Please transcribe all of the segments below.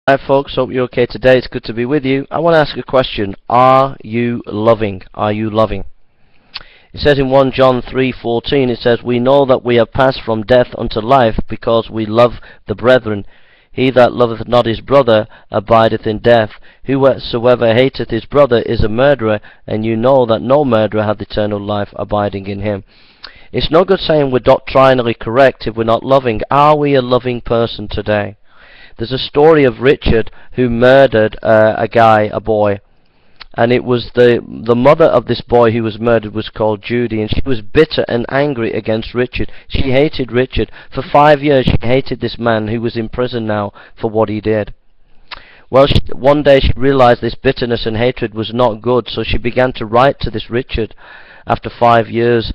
Hi folks, hope you're okay today. It's good to be with you. I want to ask a question. Are you loving? Are you loving? It says in 1 John 3:14, it says, "We know that we have passed from death unto life, because we love the brethren. He that loveth not his brother abideth in death. Whosoever hateth his brother is a murderer, and you know that no murderer hath eternal life abiding in him." It's no good saying we're doctrinally correct if we're not loving. Are we a loving person today? There's a story of Richard who murdered a boy, and it was the mother of this boy who was murdered was called Judy, and she was bitter and angry against Richard. She hated Richard. For 5 years she hated this man who was in prison now for what he did. Well, one day she realized this bitterness and hatred was not good, so she began to write to this Richard after 5 years.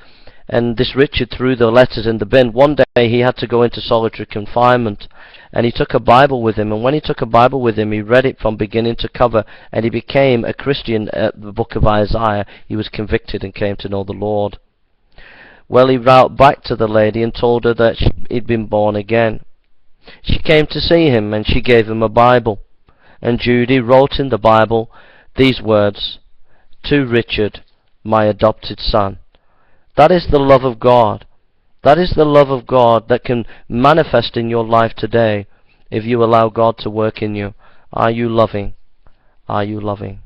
And this Richard threw the letters in the bin. One day he had to go into solitary confinement, and he took a Bible with him. And when he took a Bible with him, he read it from beginning to cover, and he became a Christian at the book of Isaiah. He was convicted and came to know the Lord. Well, he wrote back to the lady and told her that he'd been born again. She came to see him, and she gave him a Bible. And Judy wrote in the Bible these words, "To Richard, my adopted son." That is the love of God. That is the love of God that can manifest in your life today if you allow God to work in you. Are you loving? Are you loving?